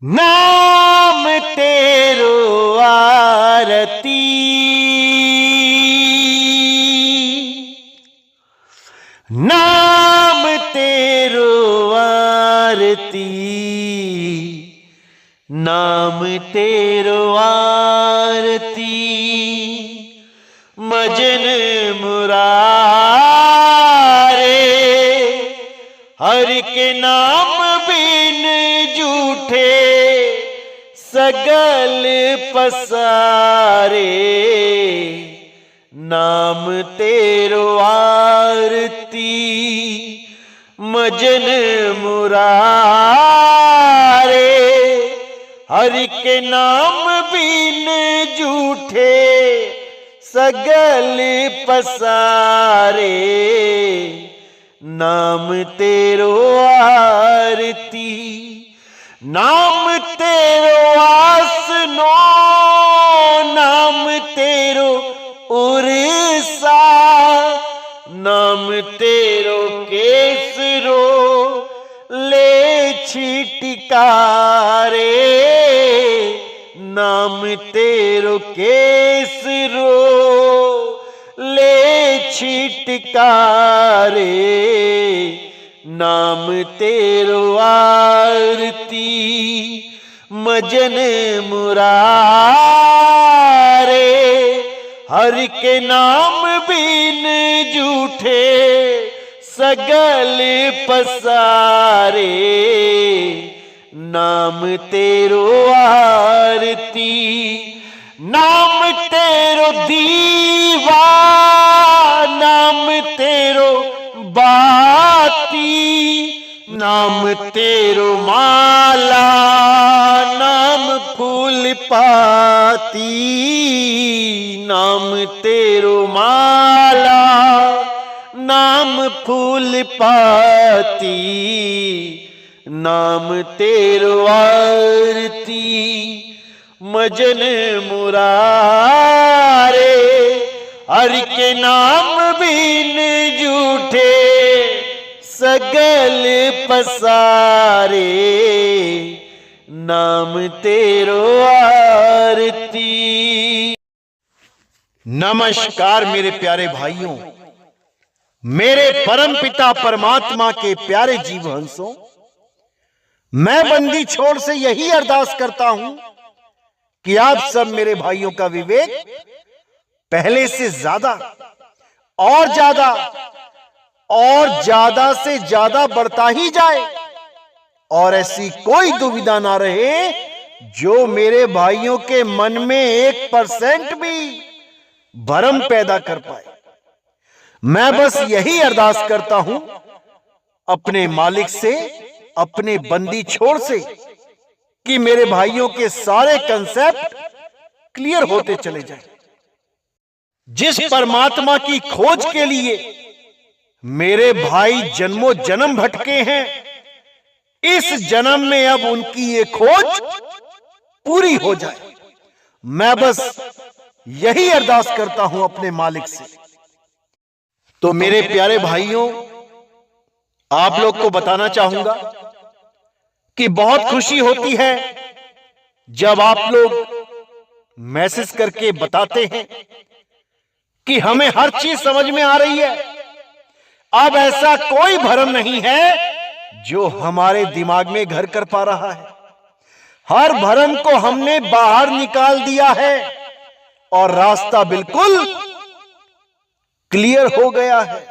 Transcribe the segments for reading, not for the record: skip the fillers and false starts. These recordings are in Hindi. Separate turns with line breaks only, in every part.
नाम तेरो आरती, नाम तेरो आरती, नाम तेरो आरती, मजन मुरारे। हरि के नाम बिन जूठे सगल पसारे, नाम तेरो आरती, मजन मुरारे। हरि के नाम बिन जूठे सगल पसारे, नाम तेरो आरती। नाम तेरो आसनो, नाम तेरो उर्सा, नाम तेरो केसरो ले छिटकारे, नाम तेरो केसरो ले छिटकारे, नाम तेरो आरती, मजन मुरारे। हरि के नाम बिन जूठे सगल पसारे, नाम तेरो आरती। नाम तेरो दीवा, नाम तेरो बाती, नाम तेरो माला, नाम फूल पाती, नाम तेरो माला, नाम फूल पाती, नाम तेरो आरती, मजन मुरारे। हरि के नाम बिन जूठे सगल पसारे, नाम तेरो आरती। नमस्कार मेरे प्यारे भाइयों, मेरे परम पिता परमात्मा के प्यारे जीव हंसों, मैं बंदी छोड़ से यही अरदास करता हूं कि आप सब मेरे भाइयों का विवेक पहले से ज्यादा और ज्यादा और ज्यादा से ज्यादा बढ़ता ही जाए, और ऐसी कोई दुविधा ना रहे जो मेरे भाइयों के मन में 1% भी भ्रम पैदा कर पाए। मैं बस यही अरदास करता हूं अपने मालिक से, अपने बंदी छोड़ से, कि मेरे भाइयों के सारे कंसेप्ट क्लियर होते चले जाएं। जिस परमात्मा की खोज के लिए मेरे भाई जन्मों जन्म भटके हैं, इस जन्म में अब उनकी ये खोज पूरी हो जाए। मैं बस यही अरदास करता हूं अपने मालिक से। तो मेरे प्यारे भाइयों, आप लोग को बताना चाहूंगा कि बहुत खुशी होती है जब आप लोग मैसेज करके बताते हैं कि हमें हर चीज समझ में आ रही है। अब ऐसा कोई भ्रम नहीं है जो हमारे दिमाग में घर कर पा रहा है। हर भ्रम को हमने बाहर निकाल दिया है और रास्ता बिल्कुल क्लियर हो गया है।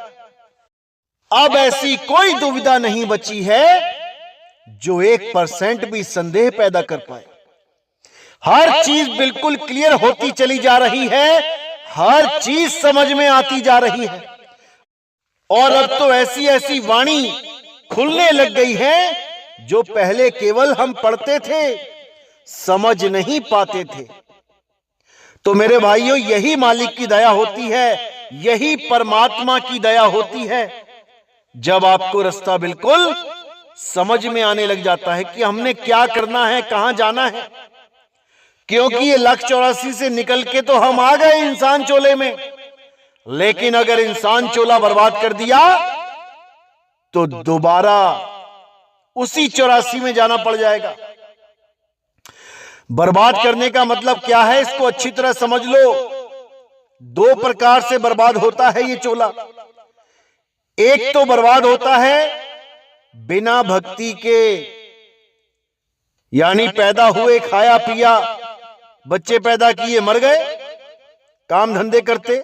अब ऐसी कोई दुविधा नहीं बची है जो 1% भी संदेह पैदा कर पाए। हर चीज बिल्कुल क्लियर होती चली जा रही है, हर चीज समझ में आती जा रही है, और अब तो ऐसी ऐसी वाणी खुलने लग गई है जो पहले केवल हम पढ़ते थे, समझ नहीं पाते थे। तो मेरे भाइयों, यही मालिक की दया होती है, यही परमात्मा की दया होती है जब आपको रास्ता बिल्कुल समझ में आने लग जाता है कि हमने क्या करना है, कहां जाना है। क्योंकि ये 184 से निकल के तो हम आ गए इंसान चोले में, लेकिन अगर इंसान चोला बर्बाद कर दिया तो दोबारा उसी 84 में जाना पड़ जाएगा। बर्बाद करने का मतलब क्या है, इसको अच्छी तरह समझ लो। दो प्रकार से बर्बाद होता है ये चोला। एक तो बर्बाद होता है बिना भक्ति के, यानी पैदा हुए, खाया पिया, बच्चे पैदा किए, मर गए, काम धंधे करते।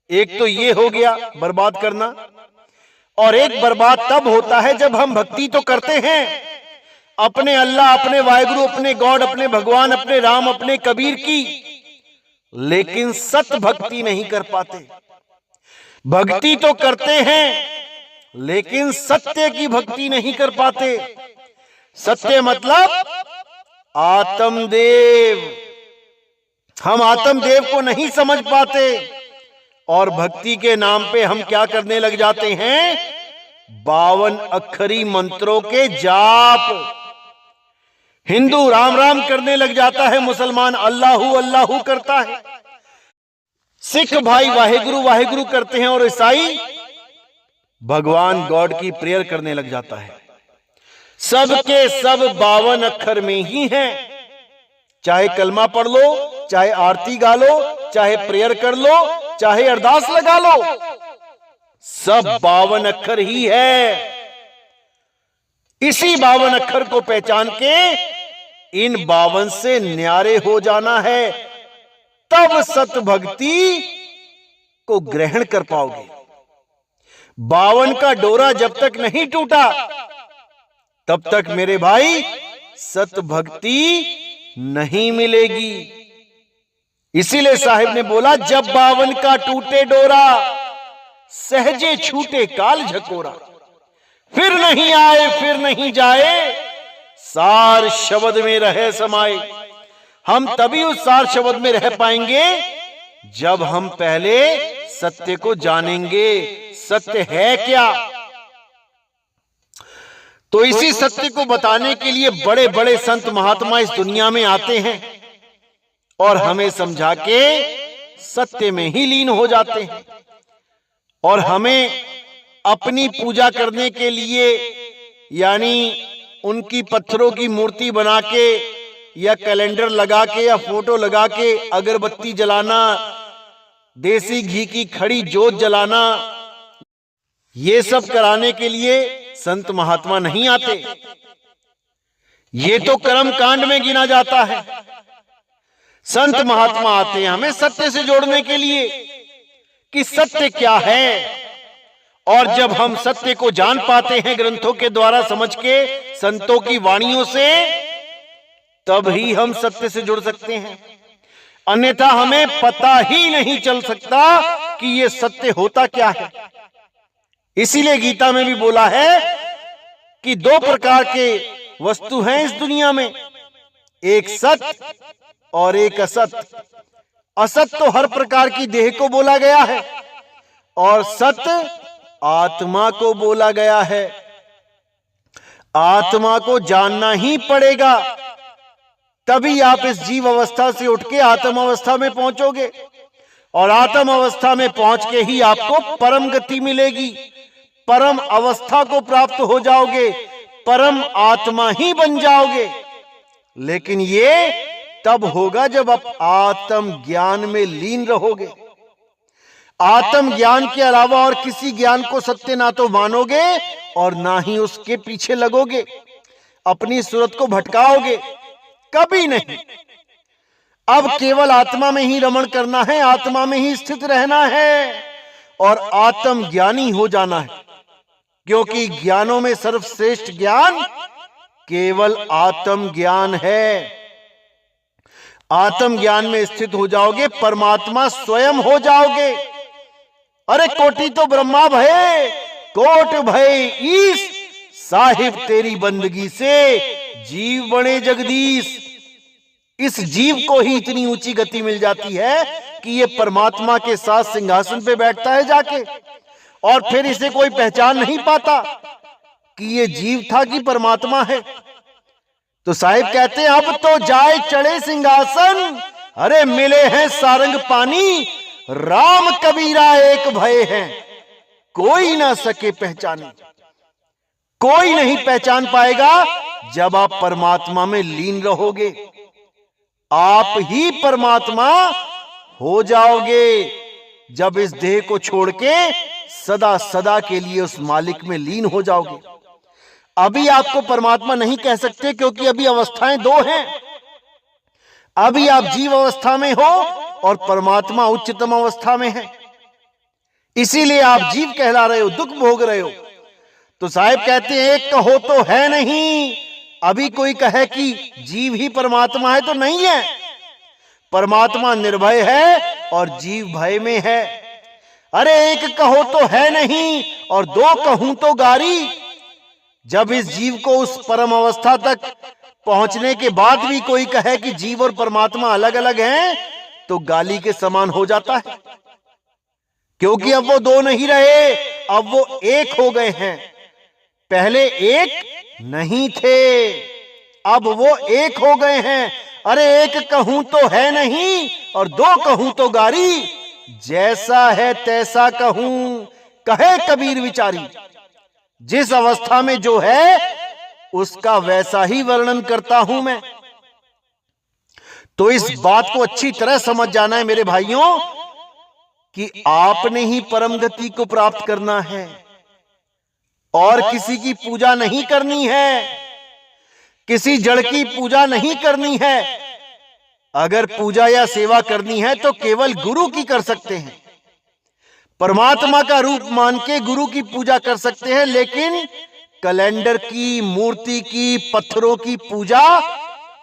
एक तो ये हो गया बर्बाद करना। और एक बर्बाद तब होता है जब हम भक्ति तो करते हैं अपने अल्लाह, अपने वाहिगुरु, अपने गॉड, अपने भगवान, अपने राम, अपने कबीर की, लेकिन सत भक्ति नहीं कर पाते। भक्ति तो करते हैं लेकिन सत्य की भक्ति नहीं कर पाते। सत्य मतलब आत्मदेव। हम आत्मदेव को नहीं समझ पाते और भक्ति के नाम पे हम क्या करने लग जाते हैं, 52 अक्षरी मंत्रों के जाप। हिंदू राम राम करने लग जाता है, मुसलमान अल्लाहू अल्लाहू करता है, सिख भाई वाहिगुरु वाहिगुरु करते हैं और ईसाई भगवान गॉड की प्रेयर करने लग जाता है। सबके सब 52 अक्षर में ही हैं। चाहे कलमा पढ़ लो, चाहे आरती गा लो, चाहे प्रेयर कर लो, चाहे अरदास लगा लो, सब 52 अक्षर ही है। इसी 52 अक्षर को पहचान के इन 52 से न्यारे हो जाना है, तब सत भक्ति को ग्रहण कर पाओगे। 52 का डोरा जब तक नहीं टूटा तब तक मेरे भाई सत भक्ति नहीं मिलेगी। इसीलिए साहिब ने बोला, जब 52 का टूटे डोरा, सहजे छूटे काल झकोरा, फिर नहीं आए फिर नहीं जाए, सार शब्द में रहे समाए। हम तभी उस सार शब्द में रह पाएंगे जब हम पहले सत्य को जानेंगे। सत्य है क्या? तो इसी सत्य को बताने के लिए बड़े बड़े संत महात्मा इस दुनिया में आते हैं और हमें समझा के सत्य में ही लीन हो जाते हैं। और हमें अपनी पूजा करने के लिए, यानी उनकी पत्थरों की मूर्ति बना के या कैलेंडर लगा के या फोटो लगा के अगरबत्ती जलाना, देसी घी की खड़ी जोत जलाना, ये सब कराने के लिए संत महात्मा नहीं आते। ये तो कर्म कांड में गिना जाता है। संत महात्मा आते हैं हमें सत्य से जोड़ने के लिए कि सत्य क्या है। और जब हम सत्य को जान पाते हैं ग्रंथों के द्वारा समझ के, संतों की वाणियों से, तब ही हम सत्य से जुड़ सकते हैं। अन्यथा हमें पता ही नहीं चल सकता कि ये सत्य होता क्या है। इसीलिए गीता में भी बोला है कि 2 प्रकार के वस्तु हैं इस दुनिया में, एक सत्य और एक असत। असत तो हर प्रकार की देह को बोला गया है और सत्य आत्मा को बोला गया है। आत्मा को जानना ही पड़ेगा, तभी आप इस जीव अवस्था से उठ के आत्म अवस्था में पहुंचोगे और आत्म अवस्था में पहुंच के ही आपको परम गति मिलेगी। परम अवस्था को प्राप्त हो जाओगे, परम आत्मा ही बन जाओगे। लेकिन ये तब होगा जब आप आत्म ज्ञान में लीन रहोगे। आत्म ज्ञान के अलावा और किसी ज्ञान को सत्य ना तो मानोगे और ना ही उसके पीछे लगोगे, अपनी सूरत को भटकाओगे, कभी नहीं। अब केवल आत्मा में ही रमण करना है, आत्मा में ही स्थित रहना है और आत्म ज्ञानी हो जाना है। क्योंकि ज्ञानों में सर्वश्रेष्ठ ज्ञान केवल आत्म ज्ञान है। आत्म ज्ञान में स्थित हो जाओगे, परमात्मा स्वयं हो जाओगे। अरे कोटि तो ब्रह्मा भय, कोट भय ईश, साहिब तेरी बंदगी से जीव बने जगदीश। इस जीव को ही इतनी ऊंची गति मिल जाती है कि ये परमात्मा के साथ सिंहासन पे बैठता है जाके, और फिर इसे कोई पहचान नहीं पाता कि ये जीव था कि परमात्मा है। तो साहिब कहते हैं अब तो जाए चढ़े सिंहासन, अरे मिले हैं सारंग पानी, राम कबीरा एक भय है, कोई ना सके पहचाने। कोई नहीं पहचान पाएगा जब आप परमात्मा में लीन रहोगे। आप ही परमात्मा हो जाओगे जब इस देह को छोड़ के सदा सदा के लिए उस मालिक में लीन हो जाओगे। अभी आपको परमात्मा नहीं कह सकते, क्योंकि अभी अवस्थाएं दो हैं। अभी आप जीव अवस्था में हो और परमात्मा उच्चतम अवस्था में है, इसीलिए आप जीव कहला रहे हो, दुख भोग रहे हो। तो साहिब कहते हैं एक कहो तो है नहीं। अभी कोई कहे कि जीव ही परमात्मा है तो नहीं है। परमात्मा निर्भय है और जीव भय में है। अरे एक कहो तो है नहीं और दो कहूं तो गारी। जब इस जीव को उस परम अवस्था तक पहुंचने के बाद भी कोई कहे कि जीव और परमात्मा अलग अलग हैं, तो गाली के समान हो जाता है, क्योंकि अब वो दो नहीं रहे, अब वो एक हो गए हैं। पहले एक नहीं थे, अब वो एक हो गए हैं। अरे एक कहूं तो है नहीं और दो कहूं तो गारी। जैसा है तैसा कहूं, कहे कबीर विचारी। जिस अवस्था में जो है उसका वैसा ही वर्णन करता हूं मैं। तो इस बात को अच्छी तरह समझ जाना है मेरे भाइयों कि आपने ही परम गति को प्राप्त करना है और किसी की पूजा नहीं करनी है, किसी जड़ की पूजा नहीं करनी है। अगर पूजा या सेवा करनी है तो केवल गुरु की कर सकते हैं, परमात्मा का रूप मान के गुरु की पूजा कर सकते हैं। लेकिन कैलेंडर की, मूर्ति की, पत्थरों की पूजा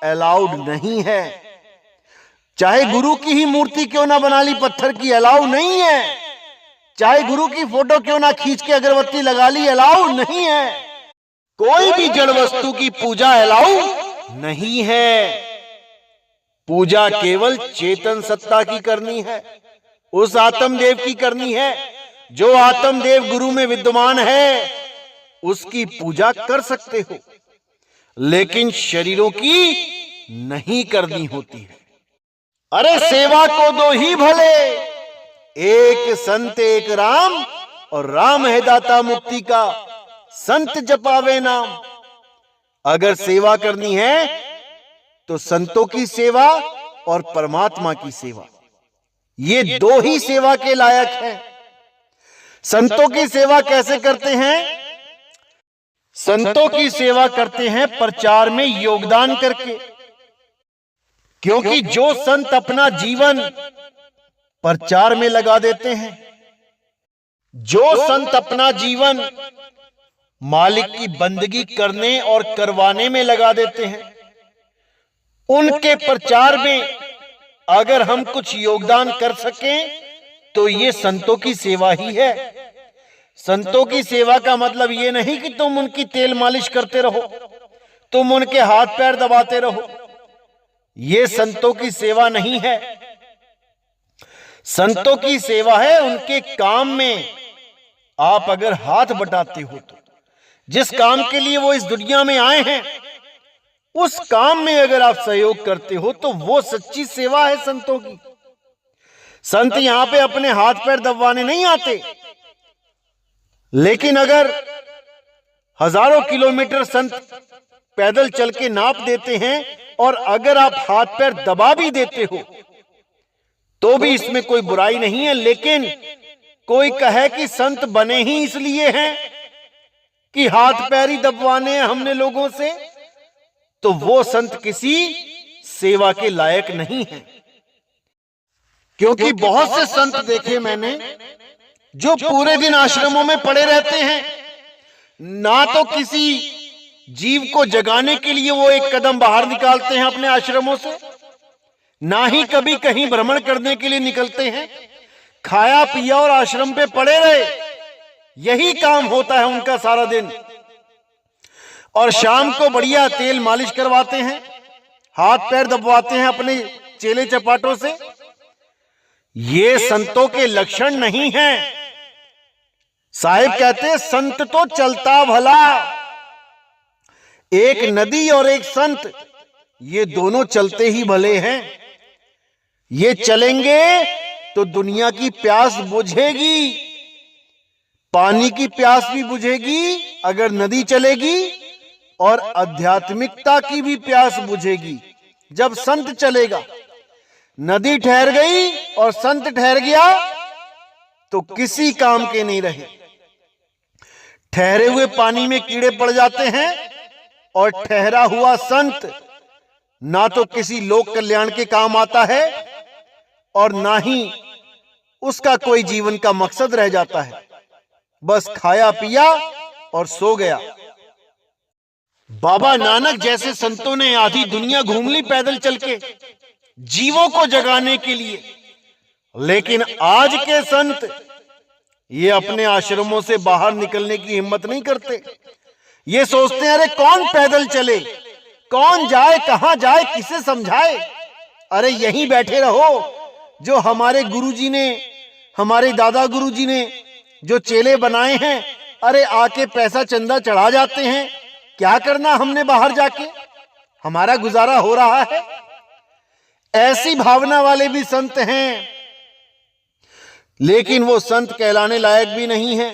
अलाउड नहीं है। चाहे गुरु की ही मूर्ति क्यों ना बना ली, पत्थर की अलाउ नहीं है। चाहे गुरु की फोटो क्यों ना खींच के अगरबत्ती लगा ली, अलाउ नहीं है। कोई भी जड़ वस्तु की पूजा अलाउ नहीं है। पूजा केवल चेतन सत्ता की करनी है, उस आत्मदेव की करनी है। जो आत्मदेव गुरु में विद्यमान है उसकी पूजा कर सकते हो, लेकिन शरीरों की नहीं करनी होती है। अरे सेवा को दो ही भले, एक संत एक राम, और राम है दाता मुक्ति का, संत जपावे नाम। अगर सेवा करनी है तो संतों की सेवा और परमात्मा की सेवा, ये दो ही सेवा के लायक हैं। संतों की सेवा कैसे करते हैं? संतों की सेवा करते हैं प्रचार में योगदान करके, क्योंकि जो संत अपना जीवन प्रचार में लगा देते हैं, जो संत अपना जीवन मालिक की बंदगी करने और करवाने में लगा देते हैं, उनके प्रचार में अगर हम कुछ योगदान कर सकें तो ये संतों की सेवा ही है। संतों की सेवा का मतलब ये नहीं कि तुम उनकी तेल मालिश करते रहो, तुम उनके हाथ पैर दबाते रहो, ये संतों की सेवा नहीं है। संतों की सेवा है उनके काम में आप अगर हाथ बटाते हो तो, जिस काम के लिए वो इस दुनिया में आए हैं उस काम में अगर आप सहयोग करते हो तो वो सच्ची सेवा है संतों की। संत यहां पे अपने हाथ पैर दबाने नहीं आते, लेकिन अगर हजारों किलोमीटर संत पैदल चल के नाप देते हैं और अगर आप हाथ पैर दबा भी देते हो तो भी इसमें कोई बुराई नहीं है। लेकिन कोई कहे कि संत बने ही इसलिए हैं कि हाथ पैर ही दबवाने हैं हमने लोगों से, तो वो संत किसी सेवा के लायक नहीं है। क्योंकि बहुत से संत देखे मैंने जो पूरे दिन आश्रमों में पड़े रहते हैं, ना तो किसी जीव को जगाने के लिए वो एक कदम बाहर निकालते हैं अपने आश्रमों से, ना ही कभी कहीं भ्रमण करने के लिए निकलते हैं। खाया पिया और आश्रम पे पड़े रहे, यही काम होता है उनका सारा दिन। और शाम को बढ़िया तेल मालिश करवाते हैं, हाथ पैर दबवाते हैं अपने चेले चपाटों से। ये संतों के लक्षण नहीं हैं। साहिब कहते हैं संत तो चलता भला, एक नदी और एक संत ये दोनों चलते ही भले हैं। ये चलेंगे तो दुनिया की प्यास बुझेगी, पानी की प्यास भी बुझेगी अगर नदी चलेगी, और आध्यात्मिकता की भी प्यास बुझेगी। जब संत चलेगा। नदी ठहर गई और संत ठहर गया तो किसी काम के नहीं रहे। ठहरे हुए पानी में कीड़े पड़ जाते हैं और ठहरा हुआ संत ना तो किसी लोक कल्याण के काम आता है और ना ही उसका कोई जीवन का मकसद रह जाता है। बस खाया पिया और सो गया। बाबा नानक जैसे संतों ने आधी दुनिया घूम ली पैदल चल के जीवों को जगाने के लिए, लेकिन आज के संत ये अपने आश्रमों से बाहर निकलने की हिम्मत नहीं करते। ये सोचते हैं अरे कौन पैदल चले, कौन जाए, कहां जाए, किसे समझाए। अरे यहीं बैठे रहो। जो हमारे गुरुजी ने, हमारे दादा गुरुजी ने जो चेले बनाए हैं, अरे आके पैसा चंदा चढ़ा जाते हैं। क्या करना हमने बाहर जाके, हमारा गुजारा हो रहा है। ऐसी भावना वाले भी संत हैं, लेकिन वो संत कहलाने लायक भी नहीं है,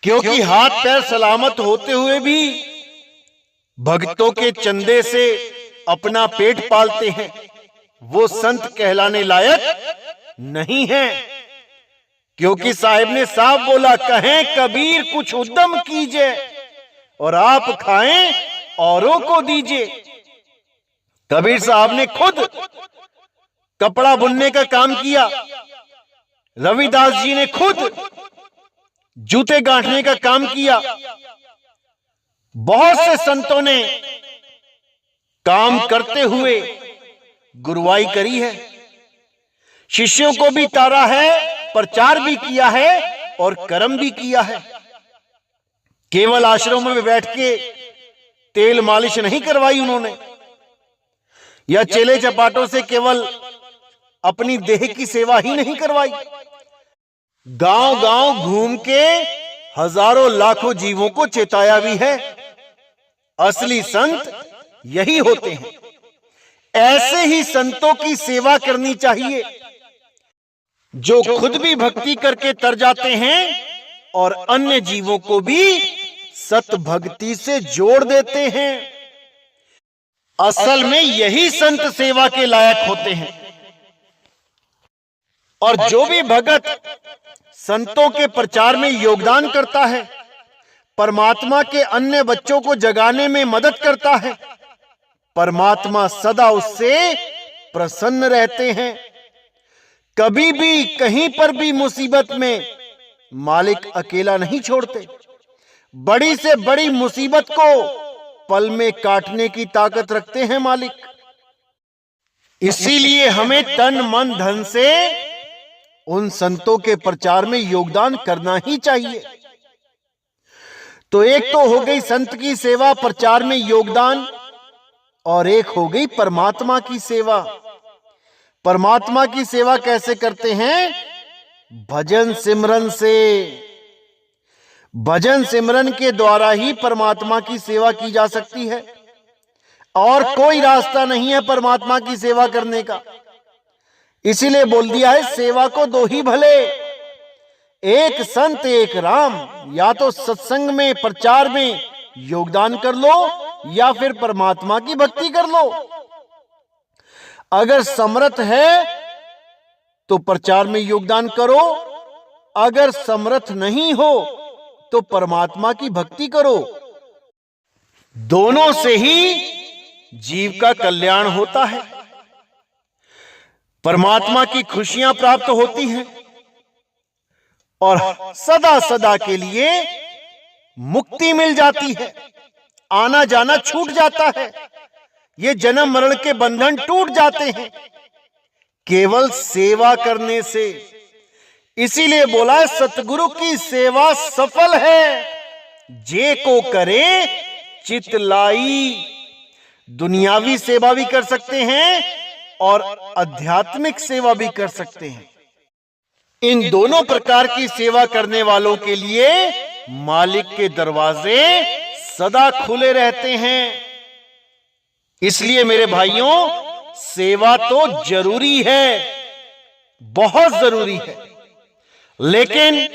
क्योंकि हाथ पैर सलामत होते हुए भी भक्तों के चंदे से अपना पेट पालते हैं। वो संत कहलाने लायक नहीं है, क्योंकि साहिब ने साफ बोला, कहें कबीर कुछ उद्यम कीजिए और आप खाएं औरों को दीजिए। कबीर साहब ने खुद कपड़ा बुनने का काम किया। रविदास जी ने खुद जूते गांठने का काम किया। बहुत से संतों ने काम करते हुए गुरुवाई करी है, शिष्यों को भी तारा है, प्रचार भी किया है और कर्म भी किया है। केवल आश्रमों में बैठ के तेल मालिश नहीं करवाई उन्होंने, या चेले चपाटों से केवल अपनी देह की सेवा ही नहीं करवाई। गांव गांव घूम के हजारों लाखों जीवों को चेताया भी है। असली संत यही होते हैं। ऐसे ही संतों की सेवा करनी चाहिए, जो खुद भी भक्ति करके तर जाते हैं और अन्य जीवों को भी सत भक्ति से जोड़ देते हैं। असल में यही संत सेवा के लायक होते हैं। और जो भी भगत संतों के प्रचार में योगदान करता है, परमात्मा के अन्य बच्चों को जगाने में मदद करता है, परमात्मा सदा उससे प्रसन्न रहते हैं। कभी भी कहीं पर भी मुसीबत में मालिक अकेला नहीं छोड़ते। बड़ी से बड़ी मुसीबत को पल में काटने की ताकत रखते हैं मालिक। इसीलिए हमें तन मन धन से उन संतों के प्रचार में योगदान करना ही चाहिए। तो एक तो हो गई संत की सेवा, प्रचार में योगदान, और एक हो गई परमात्मा की सेवा। परमात्मा की सेवा कैसे करते हैं? भजन सिमरन से। भजन सिमरन के द्वारा ही परमात्मा की सेवा की जा सकती है, और कोई रास्ता नहीं है परमात्मा की सेवा करने का। इसीलिए बोल दिया है, सेवा को दो ही भले, एक संत एक राम। या तो सत्संग में प्रचार में योगदान कर लो, या फिर परमात्मा की भक्ति कर लो। अगर समर्थ है तो प्रचार में योगदान करो, अगर समर्थ नहीं हो तो परमात्मा की भक्ति करो। दोनों से ही जीव का कल्याण होता है, परमात्मा की खुशियां प्राप्त होती हैं और सदा सदा के लिए मुक्ति मिल जाती है। आना जाना छूट जाता है, ये जन्म मरण के बंधन टूट जाते हैं केवल सेवा करने से। इसीलिए बोला है, सतगुरु की सेवा सफल है, जे को करे चित लाई। दुनियावी सेवा भी कर सकते हैं और आध्यात्मिक सेवा भी कर सकते हैं। इन दोनों प्रकार की सेवा करने वालों के लिए मालिक के दरवाजे सदा खुले रहते हैं। इसलिए मेरे भाइयों, सेवा तो जरूरी है, बहुत जरूरी है, लेकिन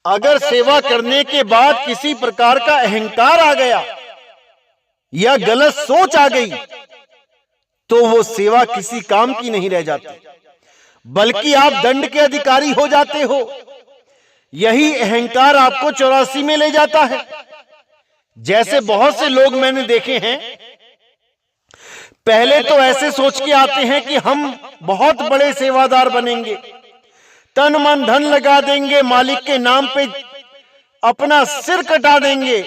अगर सेवा करने के बाद किसी प्रकार का अहंकार आ गया या गलत सोच आ गई तो वो सेवा किसी काम की नहीं रह जाती, बल्कि आप दंड के अधिकारी हो जाते हो। यही अहंकार आपको 84 में ले जाता है। जैसे बहुत से लोग मैंने देखे हैं, पहले तो ऐसे सोच के आते हैं कि हम बहुत बड़े सेवादार बनेंगे, तन मन धन लगा देंगे, मालिक के नाम पे अपना सिर कटा देंगे,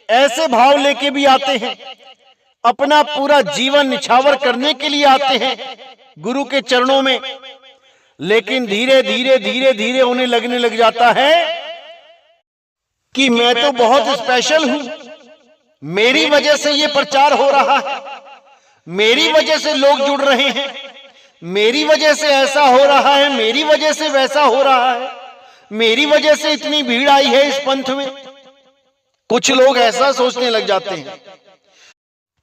ऐसे भाव लेके भी आते हैं। अपना पूरा जीवन निछावर करने के लिए आते हैं गुरु के चरणों में, लेकिन धीरे धीरे धीरे धीरे उन्हें लगने लग जाता है कि मैं तो बहुत स्पेशल हूं, मेरी वजह से ये प्रचार हो रहा है, मेरी वजह से लोग जुड़ रहे हैं, मेरी वजह से ऐसा हो रहा है, मेरी वजह से वैसा हो रहा है, मेरी वजह से इतनी भीड़ आई है इस पंथ में। कुछ लोग ऐसा सोचने लग जाते हैं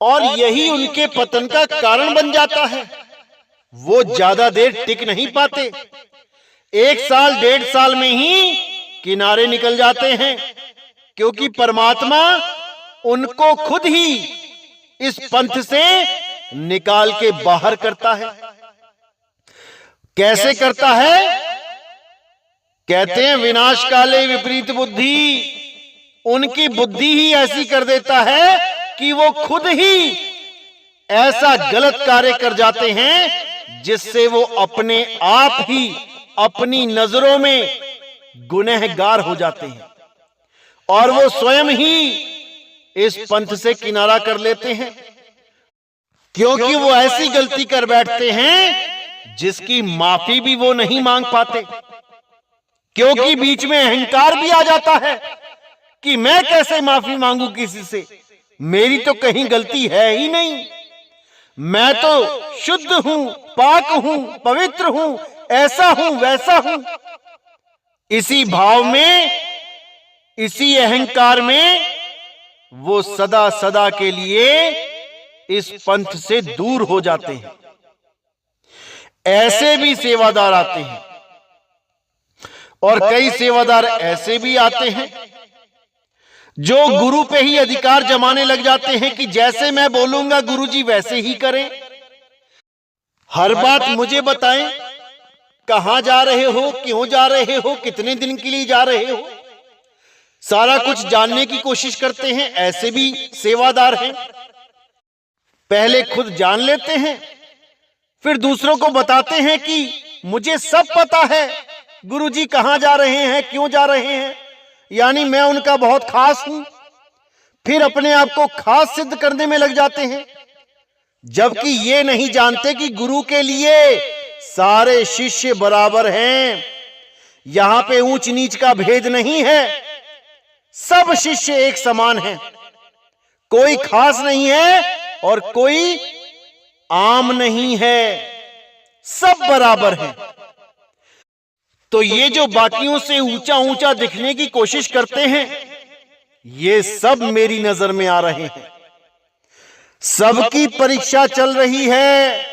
और यही उनके पतन का कारण बन जाता है। वो ज्यादा देर टिक नहीं पाते, 1 साल 1.5 साल में ही किनारे निकल जाते हैं, क्योंकि परमात्मा उनको खुद ही इस पंथ से निकाल के बाहर करता है। कैसे करता है? कहते हैं विनाश काले विपरीत बुद्धि। उनकी बुद्धि ही ऐसी कर देता है कि वो खुद ही ऐसा गलत कार्य कर जाते हैं जिससे वो अपने आप ही अपनी नजरों में गुनहगार हो जाते हैं और वो स्वयं ही इस पंथ से किनारा कर लेते हैं, क्योंकि वो ऐसी गलती कर बैठते हैं जिसकी माफी भी वो नहीं मांग पाते, क्योंकि बीच में अहंकार भी आ जाता है कि मैं कैसे माफी मांगू किसी से, मेरी तो कहीं गलती है ही नहीं, मैं तो शुद्ध हूं, पाक हूं, पवित्र हूं, ऐसा हूं, वैसा हूं। इसी भाव में, इसी अहंकार में वो सदा सदा के लिए इस पंथ से दूर हो जाते हैं। ऐसे भी सेवादार आते हैं और कई सेवादार ऐसे भी आते हैं जो गुरु पे ही अधिकार जमाने लग जाते हैं कि जैसे मैं बोलूंगा गुरुजी वैसे ही करें, हर बात मुझे बताएं, कहां जा रहे हो, क्यों जा रहे हो, कितने दिन के लिए जा रहे हो, सारा कुछ जानने की कोशिश करते हैं। ऐसे भी सेवादार हैं, पहले खुद जान लेते हैं, फिर दूसरों को बताते हैं कि मुझे सब पता है गुरुजी कहां जा रहे हैं, क्यों जा रहे हैं, यानी मैं उनका बहुत खास हूं। फिर अपने आप को खास सिद्ध करने में लग जाते हैं, जबकि ये नहीं जानते कि गुरु के लिए सारे शिष्य बराबर हैं। यहां पे ऊंच नीच का भेद नहीं है, सब शिष्य एक समान हैं, कोई खास नहीं है और कोई आम नहीं है, सब बराबर हैं। तो ये जो बाकियों से ऊंचा ऊंचा दिखने की कोशिश करते हैं, ये सब मेरी नजर में आ रहे हैं। सबकी परीक्षा चल रही है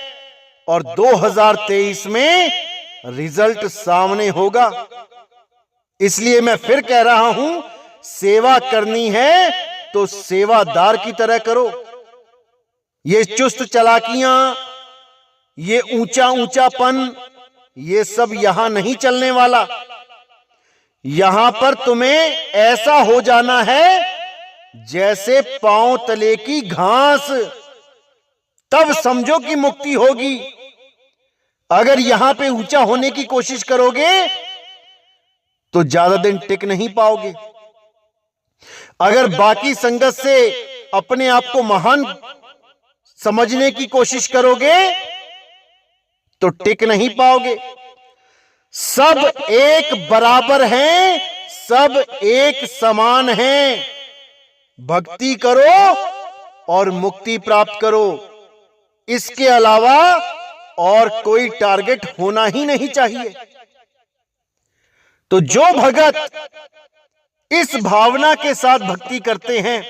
और 2023 में रिजल्ट सामने होगा। इसलिए मैं फिर कह रहा हूं, सेवा करनी है तो सेवादार की तरह करो। ये चुस्त चालाकियां, ये ऊंचा ऊंचापन, ये सब यहां नहीं चलने वाला। यहां पर तुम्हें ऐसा हो जाना है जैसे पांव तले की घास, तब समझो कि मुक्ति होगी। अगर यहां पे ऊंचा होने की कोशिश करोगे तो ज्यादा दिन टिक नहीं पाओगे। अगर बाकी संगत से अपने आप को महान समझने की कोशिश करोगे तो टिक नहीं पाओगे। सब एक बराबर हैं, सब एक समान हैं। भक्ति करो और मुक्ति प्राप्त करो, इसके अलावा और कोई टारगेट होना ही नहीं चाहिए। तो जो भगत इस भावना के साथ भक्ति करते हैं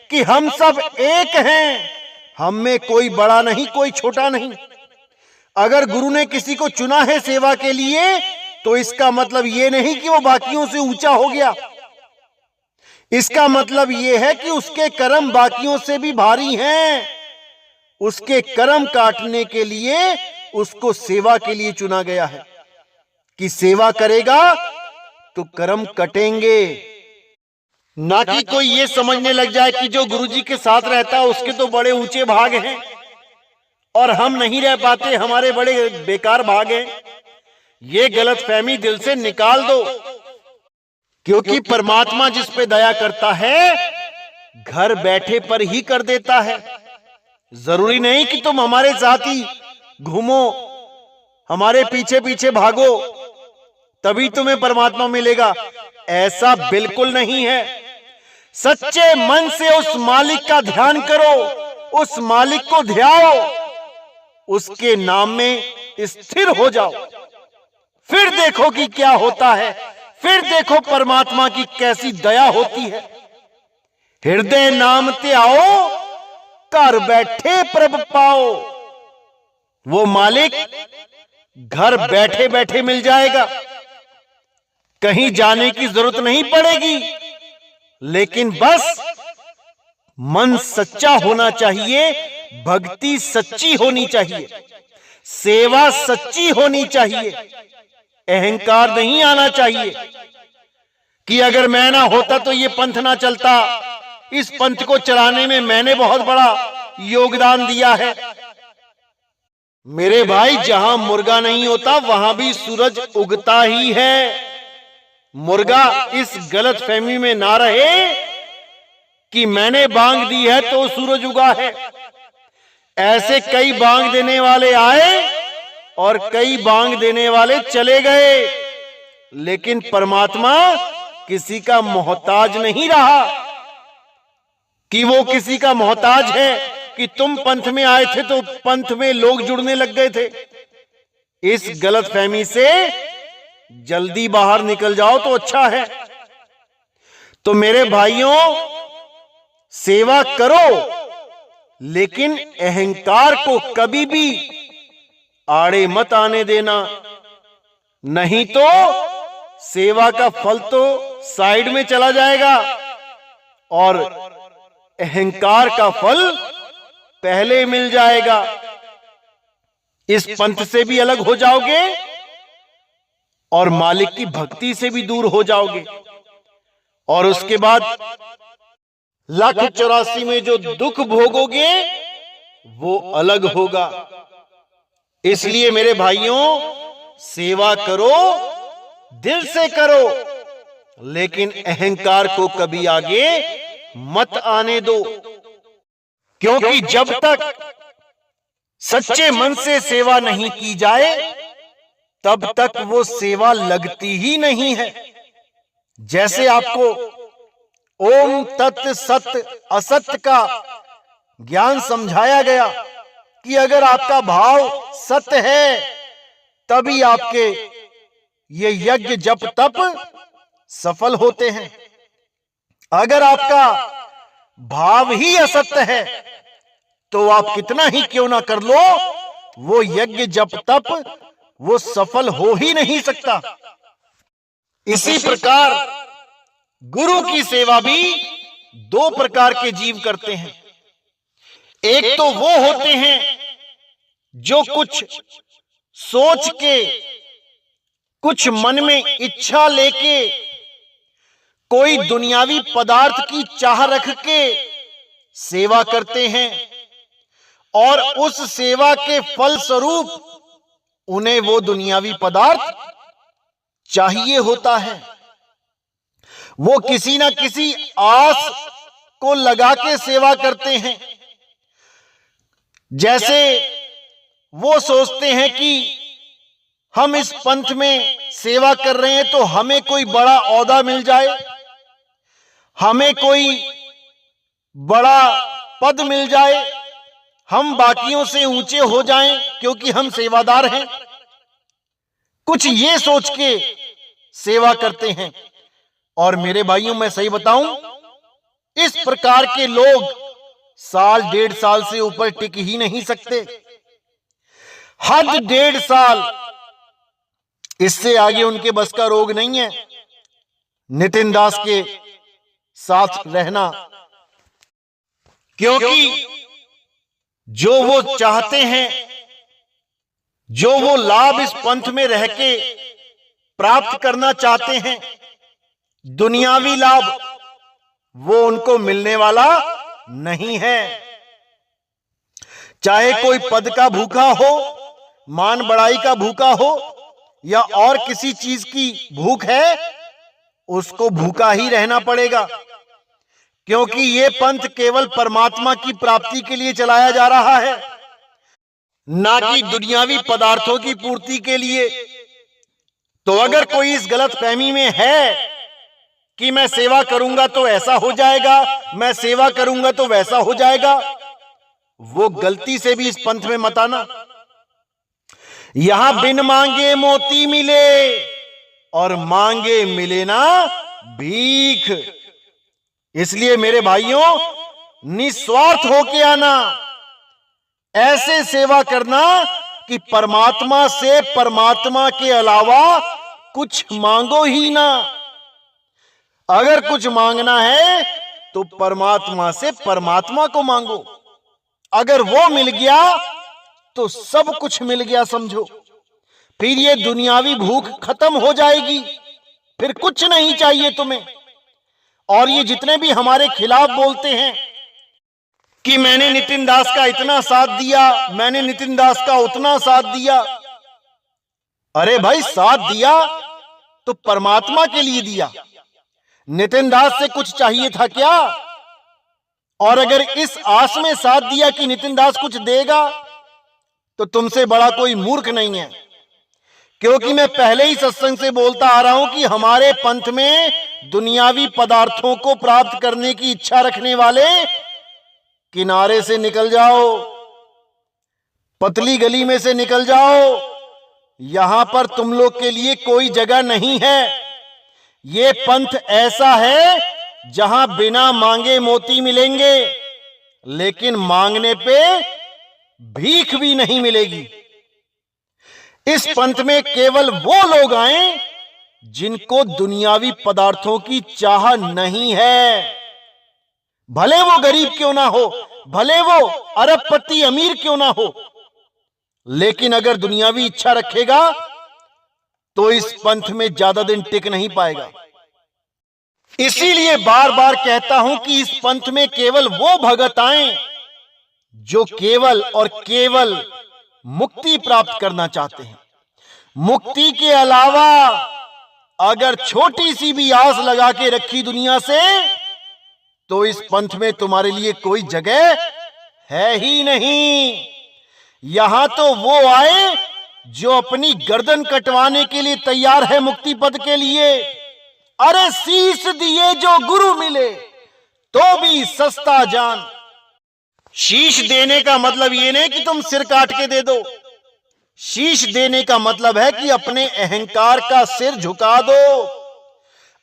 कि हम सब एक हैं, हम में कोई बड़ा नहीं, कोई छोटा नहीं। अगर गुरु ने किसी को चुना है सेवा के लिए तो इसका मतलब यह नहीं कि वो बाकियों से ऊंचा हो गया। इसका मतलब यह है कि उसके कर्म बाकियों से भी भारी हैं। उसके कर्म काटने के लिए उसको सेवा के लिए चुना गया है कि सेवा करेगा तो कर्म कटेंगे। ना कि कोई ये समझने लग जाए कि जो गुरुजी के साथ रहता है उसके तो बड़े ऊंचे भाग हैं और हम नहीं रह पाते, हमारे बड़े बेकार भाग हैं। ये गलतफहमी दिल से निकाल दो, क्योंकि परमात्मा जिस पे दया करता है घर बैठे पर ही कर देता है। जरूरी नहीं कि तुम हमारे साथ ही घूमो, हमारे पीछे पीछे भागो तभी तुम्हें परमात्मा मिलेगा, ऐसा बिल्कुल नहीं है। सच्चे मन से उस मालिक का ध्यान करो, उस मालिक को ध्याओ, उसके नाम में स्थिर हो जाओ, फिर देखो कि क्या होता है, फिर देखो परमात्मा की कैसी दया होती है। हृदय नाम ते आओ, घर बैठे प्रभ पाओ। वो मालिक घर बैठे बैठे मिल जाएगा, कहीं जाने की जरूरत नहीं पड़ेगी। लेकिन बस मन सच्चा होना चाहिए, भक्ति सच्ची होनी चाहिए, सेवा सच्ची होनी चाहिए। अहंकार नहीं आना चाहिए कि अगर मैं ना होता तो ये पंथ ना चलता, इस पंथ को चलाने में मैंने बहुत बड़ा योगदान दिया है। मेरे भाई, जहां मुर्गा नहीं होता वहां भी सूरज उगता ही है। मुर्गा इस गलतफहमी में ना रहे कि मैंने बांग दी है तो सूरज उगा है। ऐसे कई बांग देने वाले आए और कई बांग देने वाले चले गए, लेकिन परमात्मा किसी का मोहताज नहीं रहा कि वो किसी का मोहताज है कि तुम पंथ में आए थे तो पंथ में लोग जुड़ने लग गए थे। इस गलतफहमी से जल्दी बाहर निकल जाओ तो अच्छा है। तो मेरे भाइयों, सेवा करो, लेकिन अहंकार को कभी भी आड़े मत आने देना, नहीं तो सेवा का फल तो साइड में चला जाएगा और अहंकार का फल पहले मिल जाएगा। इस पंथ से भी अलग हो जाओगे और मालिक की भक्ति से भी दूर हो जाओगे, और उसके बाद 1,84 में जो दुख भोगोगे वो अलग होगा। इसलिए मेरे भाइयों, सेवा करो, दिल से करो, लेकिन अहंकार को कभी आगे मत आने दो, क्योंकि जब तक सच्चे मन से सेवा नहीं की जाए तब तक वो सेवा लगती ही नहीं है। जैसे आपको ओम तत् सत असत का ज्ञान समझाया गया कि अगर आपका भाव सत्य है तभी आपके ये यज्ञ जप तप सफल होते हैं। अगर आपका भाव ही असत्य है तो आप कितना ही क्यों ना कर लो, वो यज्ञ जप तप वो सफल हो ही नहीं सकता। इसी प्रकार गुरु की सेवा भी 2 प्रकार के जीव करते हैं। एक तो वो होते हैं जो कुछ सोच के, कुछ मन में इच्छा लेके, कोई दुनियावी पदार्थ की चाह रख के सेवा करते हैं और उस सेवा के फल स्वरूप उन्हें वो दुनियावी पदार्थ चाहिए होता है। वो किसी ना किसी आस को लगा के सेवा करते हैं। जैसे वो सोचते हैं कि हम इस पंथ में सेवा कर रहे हैं तो हमें कोई बड़ा ओहदा मिल जाए, हमें कोई बड़ा पद मिल जाए, हम बाकियों से ऊंचे हो जाएं क्योंकि हम सेवादार हैं। कुछ ये सोच के सेवा करते हैं। और मेरे भाइयों, मैं सही बताऊं, इस प्रकार के लोग 1 1.5 साल से ऊपर टिक ही नहीं सकते। हद 1.5 साल, इससे आगे उनके बस का रोग नहीं है। नितिन दास के साथ रहना, क्योंकि जो वो चाहते हैं, जो वो लाभ इस पंथ में रह के प्राप्त करना चाहते हैं, दुनियावी लाभ, वो उनको मिलने वाला नहीं है। चाहे कोई पद का भूखा हो, मान बढ़ाई का भूखा हो, या और किसी चीज की भूख है, उसको भूखा ही रहना पड़ेगा, क्योंकि ये पंथ केवल परमात्मा की प्राप्ति के लिए चलाया जा रहा है, ना कि दुनियावी पदार्थों की पूर्ति के लिए। तो अगर कोई इस गलत फहमी में है कि मैं सेवा करूंगा तो ऐसा हो जाएगा, मैं सेवा करूंगा तो वैसा हो जाएगा, वो गलती से भी इस पंथ में मत आना। यहां बिन मांगे मोती मिले और मांगे मिले ना भीख। इसलिए मेरे भाइयों, निस्वार्थ होके आना, ऐसे सेवा करना कि परमात्मा से परमात्मा के अलावा कुछ मांगो ही ना। अगर कुछ मांगना है तो परमात्मा से परमात्मा को मांगो। अगर वो मिल गया तो सब कुछ मिल गया समझो। फिर ये दुनियावी भूख खत्म हो जाएगी, फिर कुछ नहीं चाहिए तुम्हें। और ये जितने भी हमारे खिलाफ बोलते हैं कि मैंने नितिन दास का इतना साथ दिया, मैंने नितिन दास का उतना साथ दिया, अरे भाई साथ दिया तो परमात्मा के लिए दिया। नितिन दास से कुछ चाहिए था क्या? और अगर इस आस में साथ दिया कि नितिन दास कुछ देगा, तो तुमसे बड़ा कोई मूर्ख नहीं है। क्योंकि मैं पहले ही सत्संग से बोलता आ रहा हूं कि हमारे पंथ में दुनियावी पदार्थों को प्राप्त करने की इच्छा रखने वाले किनारे से निकल जाओ, पतली गली में से निकल जाओ। यहां पर तुम लोग के लिए कोई जगह नहीं है। ये पंथ ऐसा है जहां बिना मांगे मोती मिलेंगे, लेकिन मांगने पे भीख भी नहीं मिलेगी। इस पंथ में केवल वो लोग आए जिनको दुनियावी पदार्थों की चाह नहीं है। भले वो गरीब क्यों ना हो, भले वो अरबपति अमीर क्यों ना हो, लेकिन अगर दुनियावी इच्छा रखेगा तो इस पंथ में ज्यादा दिन टिक नहीं पाएगा। इसीलिए बार बार कहता हूं कि इस पंथ में केवल वो भगत आए जो केवल और केवल मुक्ति प्राप्त करना चाहते हैं। मुक्ति के अलावा अगर छोटी सी भी आस लगा के रखी दुनिया से, तो इस पंथ में तुम्हारे लिए कोई जगह है ही नहीं। यहां तो वो आए जो अपनी गर्दन कटवाने के लिए तैयार है मुक्ति पद के लिए। अरे शीश दिए जो गुरु मिले तो भी सस्ता जान। शीश देने का मतलब ये नहीं कि तुम सिर काट के दे दो। शीश देने का मतलब है कि अपने अहंकार का सिर झुका दो,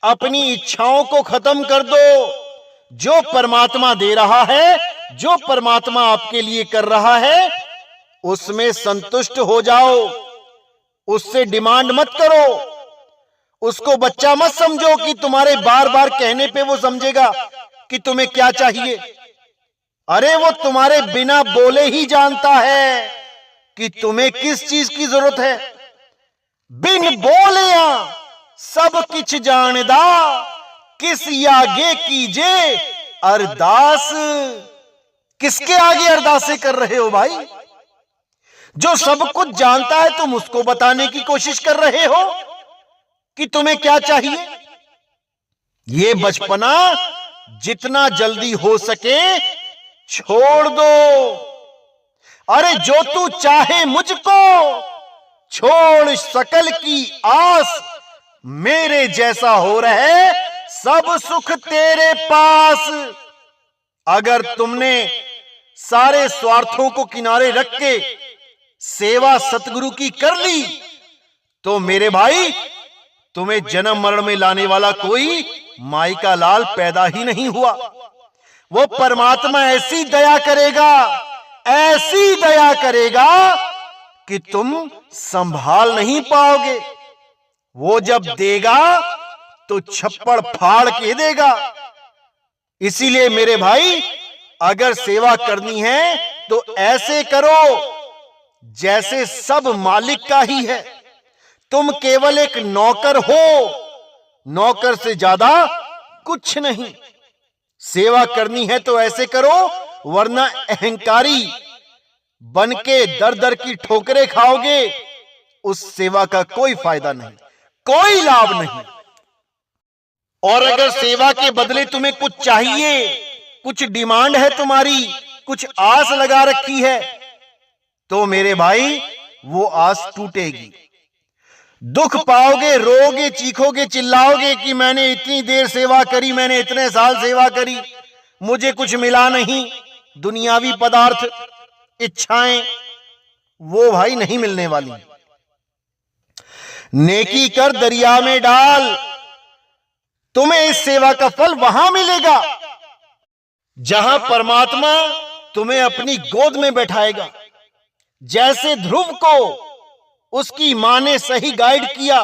अपनी इच्छाओं को खत्म कर दो। जो परमात्मा दे रहा है, जो परमात्मा आपके लिए कर रहा है, उसमें संतुष्ट हो जाओ। उससे डिमांड मत करो। उसको बच्चा मत समझो कि तुम्हारे बार बार कहने पे वो समझेगा कि तुम्हें क्या चाहिए। अरे वो तुम्हारे बिना बोले ही जानता है कि तुम्हें किस चीज की जरूरत है। बिन बोलिया सब किछ जानदा, किस आगे कीजे अरदास। किसके आगे अरदासें कर रहे हो भाई? जो सब कुछ जानता है तुम उसको बताने की कोशिश कर रहे हो कि तुम्हें क्या चाहिए। ये बचपना जितना जल्दी हो सके छोड़ दो। अरे जो तू चाहे मुझको छोड़ सकल की आस, मेरे जैसा हो रहे सब सुख तेरे पास। अगर तुमने सारे स्वार्थों को किनारे रख के सेवा सतगुरु की कर ली, तो मेरे भाई तुम्हें जन्म मरण में लाने वाला कोई माई का लाल पैदा ही नहीं हुआ। वो परमात्मा ऐसी दया करेगा, ऐसी दया करेगा कि तुम संभाल नहीं पाओगे। वो जब देगा तो छप्पड़ फाड़ के देगा। इसीलिए मेरे भाई, अगर सेवा करनी है तो ऐसे करो जैसे सब मालिक का ही है। तुम केवल एक नौकर हो, नौकर से ज्यादा कुछ नहीं। सेवा करनी है तो ऐसे करो, वरना अहंकारी बनके दर दर की ठोकरें खाओगे। उस सेवा का कोई फायदा नहीं, कोई लाभ नहीं। और अगर सेवा के बदले तुम्हें कुछ चाहिए, कुछ डिमांड है तुम्हारी, कुछ आस लगा रखी है, तो मेरे भाई वो आस टूटेगी। दुख पाओगे, रोगे, चीखोगे, चिल्लाओगे कि मैंने इतनी देर सेवा करी, मैंने इतने साल सेवा करी, मुझे कुछ मिला नहीं। दुनियावी पदार्थ, इच्छाएं, वो भाई नहीं मिलने वाली। नेकी कर दरिया में डाल, तुम्हें इस सेवा का फल वहां मिलेगा जहां परमात्मा तुम्हें अपनी गोद में बैठाएगा। जैसे ध्रुव को उसकी मां ने सही गाइड किया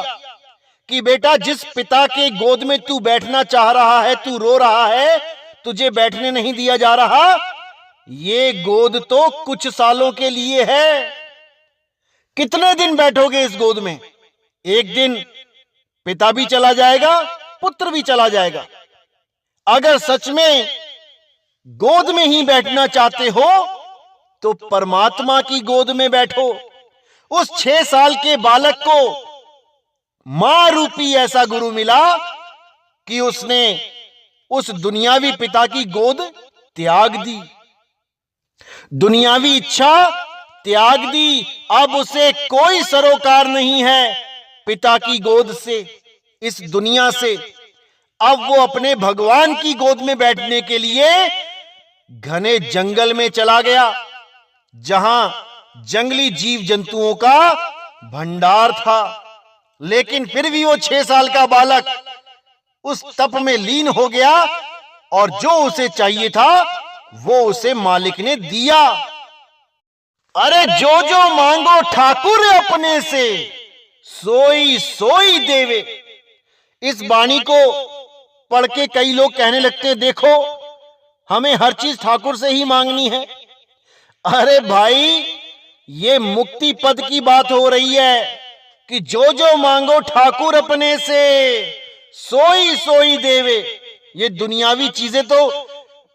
कि बेटा, जिस पिता के गोद में तू बैठना चाह रहा है, तू रो रहा है, तुझे बैठने नहीं दिया जा रहा, ये गोद तो कुछ सालों के लिए है। कितने दिन बैठोगे इस गोद में? एक दिन पिता भी चला जाएगा, पुत्र भी चला जाएगा। अगर सच में गोद में ही बैठना चाहते हो तो परमात्मा की गोद में बैठो। उस 6 साल के बालक को मां रूपी ऐसा गुरु मिला कि उसने उस दुनियावी पिता की गोद त्याग दी, दुनियावी इच्छा त्याग दी। अब उसे कोई सरोकार नहीं है पिता की गोद से, इस दुनिया से। अब वो अपने भगवान की गोद में बैठने के लिए घने जंगल में चला गया, जहां जंगली जीव जंतुओं का भंडार था। लेकिन फिर भी वो 6 साल का बालक उस तप में लीन हो गया, और जो उसे चाहिए था वो उसे मालिक ने दिया। अरे जो जो मांगो ठाकुर अपने से, सोई सोई देवे। इस वाणी को पढ़ के कई लोग कहने लगते, देखो हमें हर चीज ठाकुर से ही मांगनी है। अरे भाई, ये मुक्ति पद की बात हो रही है कि जो जो मांगो ठाकुर अपने से, सोई सोई देवे। ये दुनियावी चीजें तो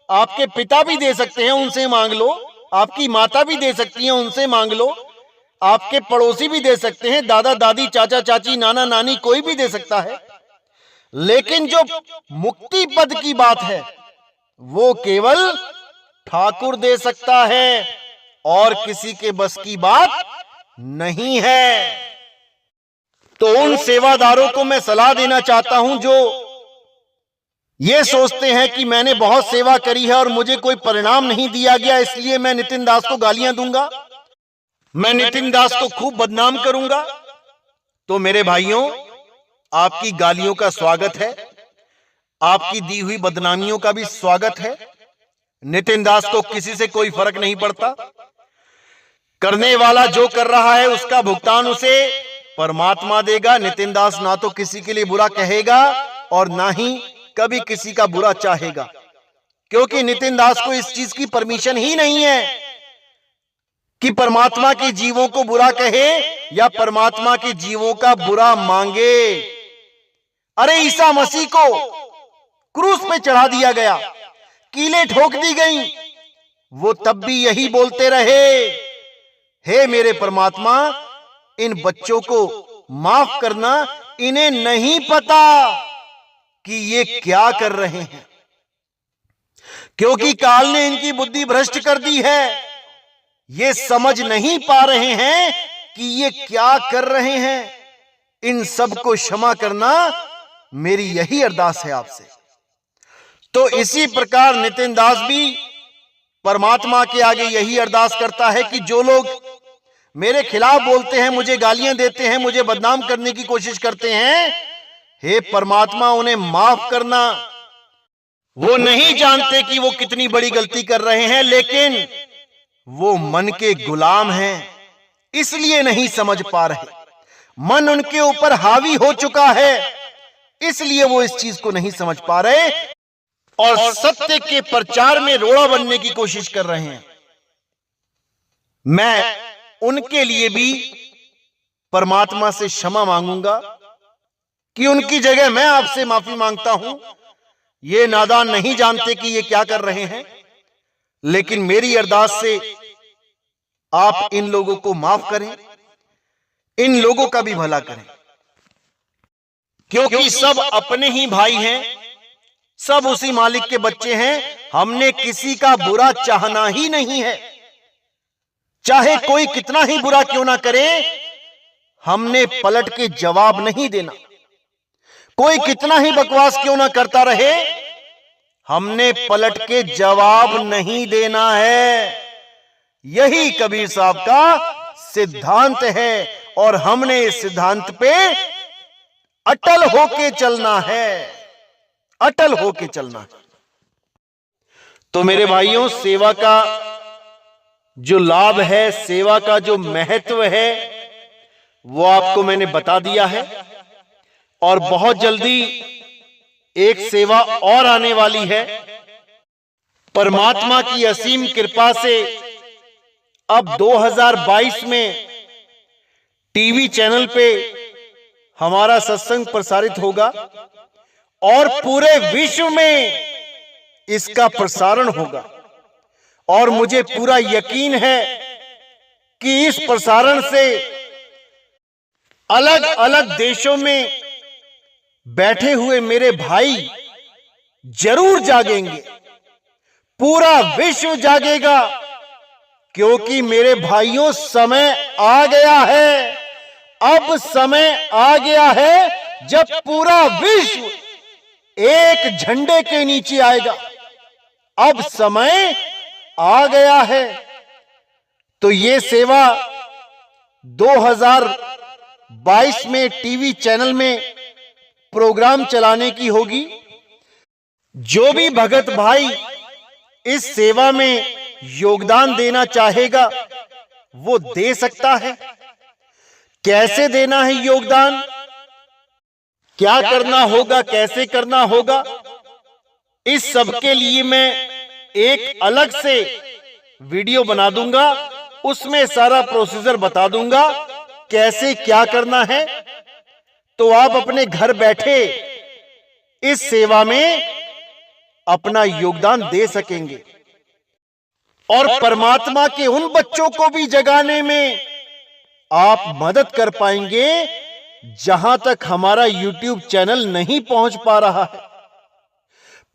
आपके पिता भी दे सकते हैं, उनसे मांग लो। आपकी माता भी दे सकती है, उनसे मांग लो। आपके पड़ोसी भी दे सकते हैं, दादा दादी, चाचा चाची, नाना नानी, कोई भी दे सकता है। लेकिन जो मुक्ति पद की बात है वो केवल ठाकुर दे सकता है, और किसी के बस की बात नहीं है। तो उन सेवादारों को मैं सलाह देना चाहता हूं जो ये सोचते हैं कि मैंने बहुत सेवा करी है और मुझे कोई परिणाम नहीं दिया गया, इसलिए मैं नितिन दास को गालियां दूंगा, मैं नितिन दास को खूब बदनाम करूंगा। तो मेरे भाइयों, आपकी गालियों का स्वागत है, आपकी दी हुई बदनामियों का भी स्वागत है। नितिन दास को किसी से कोई फर्क नहीं पड़ता। करने वाला जो कर रहा है उसका भुगतान उसे परमात्मा देगा। नितिन दास ना तो किसी के लिए बुरा कहेगा और ना ही कभी किसी का बुरा चाहेगा, क्योंकि नितिन दास को इस चीज की परमिशन ही नहीं है कि परमात्मा के जीवों को बुरा कहे या परमात्मा के जीवों का बुरा मांगे। अरे ईसा मसीह को क्रूस पे चढ़ा दिया गया, कीलें ठोक दी गई, वो तब भी यही बोलते रहे, हे मेरे परमात्मा, इन बच्चों को माफ करना, इन्हें नहीं पता कि ये क्या कर रहे हैं, क्योंकि काल ने इनकी बुद्धि भ्रष्ट कर दी है। ये समझ नहीं पा रहे हैं कि ये क्या कर रहे हैं। इन सब को क्षमा करना मेरी यही अरदास है आपसे। तो इसी प्रकार नितिन दास भी परमात्मा के आगे यही अरदास करता है कि जो लोग मेरे खिलाफ बोलते हैं, मुझे गालियां देते हैं, मुझे बदनाम करने की कोशिश करते हैं, हे परमात्मा उन्हें माफ करना। वो नहीं जानते कि वो कितनी बड़ी गलती कर रहे हैं, लेकिन वो मन के गुलाम हैं, इसलिए नहीं समझ पा रहे। मन उनके ऊपर हावी हो चुका है, इसलिए वो इस चीज को नहीं समझ पा रहे। और सत्य के प्रचार में रोड़ा बनने की कोशिश कर रहे हैं, मैं उनके लिए भी परमात्मा से क्षमा मांगूंगा कि उनकी जगह मैं आपसे माफी मांगता हूं। ये नादान नहीं जानते कि ये क्या कर रहे हैं, लेकिन मेरी अरदास से आप इन लोगों को माफ करें, इन लोगों का भी भला करें, क्योंकि सब अपने ही भाई हैं, सब उसी मालिक के बच्चे हैं। हमने किसी का बुरा चाहना ही नहीं है, चाहे कोई कितना ही बुरा क्यों ना करे, हमने पलट के जवाब नहीं देना। कोई कितना ही बकवास क्यों ना करता रहे, हमने पलट के जवाब नहीं देना है। यही कबीर साहब का सिद्धांत है और हमने इस सिद्धांत पे अटल होके चलना है, अटल होके चलना है। तो मेरे भाइयों, सेवा का जो लाभ है, सेवा का जो महत्व है, वो आपको मैंने बता दिया है। और बहुत जल्दी एक सेवा और आने वाली है। परमात्मा की असीम कृपा से अब 2022 में टीवी चैनल पे हमारा सत्संग प्रसारित होगा और पूरे विश्व में इसका प्रसारण होगा। और मुझे पूरा यकीन है कि इस प्रसारण से अलग अलग देशों में बैठे हुए मेरे भाई जरूर जागेंगे, पूरा विश्व जागेगा, क्योंकि मेरे भाइयों समय आ गया है। अब समय आ गया है जब पूरा विश्व एक झंडे के नीचे आएगा। अब समय आ गया है। तो ये सेवा 2022 में टीवी चैनल में प्रोग्राम चलाने की होगी। जो भी भगत भाई इस सेवा में योगदान देना चाहेगा वो दे सकता है। कैसे देना है योगदान, क्या करना होगा, कैसे करना होगा, इस सब के लिए मैं एक अलग से वीडियो बना दूंगा। उसमें सारा प्रोसीजर बता दूंगा कैसे क्या करना है। तो आप अपने घर बैठे इस सेवा में अपना योगदान दे सकेंगे और परमात्मा के उन बच्चों को भी जगाने में आप मदद कर पाएंगे जहां तक हमारा YouTube चैनल नहीं पहुंच पा रहा है।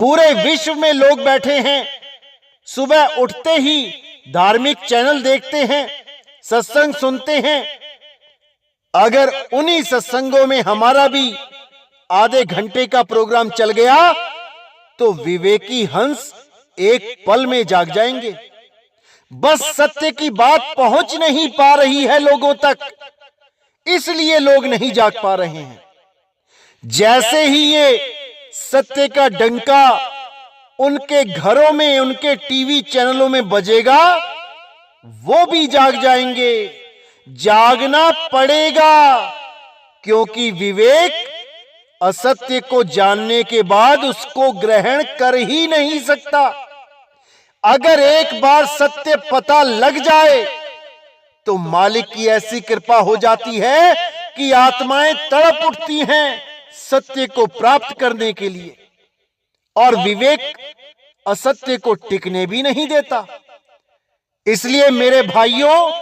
पूरे विश्व में लोग बैठे हैं, सुबह उठते ही धार्मिक चैनल देखते हैं, सत्संग सुनते हैं। अगर उन्हीं सत्संगों में हमारा भी आधे घंटे का प्रोग्राम चल गया तो विवेकी हंस एक पल में जाग जाएंगे। बस सत्य की बात पहुंच नहीं पा रही है लोगों तक, इसलिए लोग नहीं जाग पा रहे हैं। जैसे ही ये सत्य का डंका उनके घरों में, उनके टीवी चैनलों में बजेगा, वो भी जाग जाएंगे। जागना पड़ेगा, क्योंकि विवेक असत्य को जानने के बाद उसको ग्रहण कर ही नहीं सकता। अगर एक बार सत्य पता लग जाए तो मालिक की ऐसी कृपा हो जाती है कि आत्माएं तड़प उठती हैं सत्य को प्राप्त करने के लिए, और विवेक असत्य को टिकने भी नहीं देता। इसलिए मेरे भाइयों,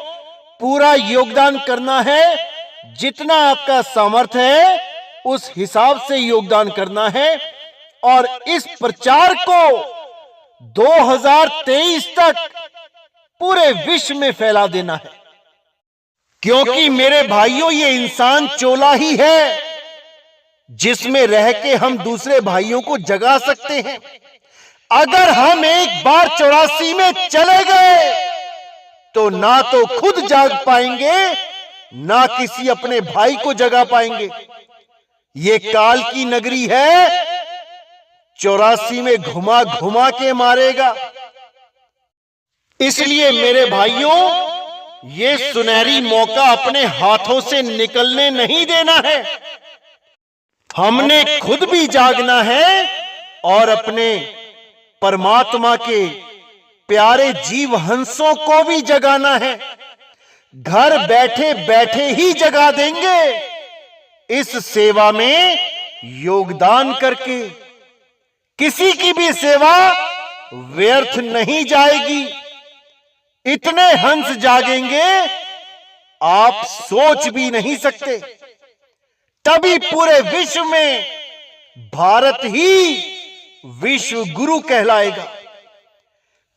पूरा योगदान करना है। जितना आपका सामर्थ्य है उस हिसाब से योगदान करना है और इस प्रचार को 2023 तक पूरे विश्व में फैला देना है। क्योंकि मेरे भाइयों, ये इंसान चोला ही है जिसमें रह के हम दूसरे भाइयों को जगा सकते हैं। अगर हम एक बार 84 में चले गए तो ना तो खुद जाग पाएंगे, ना किसी अपने भाई को जगा पाएंगे। ये काल की नगरी है, 84 में घुमा घुमा के मारेगा। इसलिए मेरे भाइयों, ये सुनहरी मौका अपने हाथों से निकलने नहीं देना है। हमने खुद भी जागना है और अपने परमात्मा के प्यारे जीव हंसों को भी जगाना है। घर बैठे बैठे ही जगा देंगे, इस सेवा में योगदान करके। किसी की भी सेवा व्यर्थ नहीं जाएगी। इतने हंस जागेंगे आप सोच भी नहीं सकते। तभी पूरे विश्व में भारत ही विश्व गुरु कहलाएगा,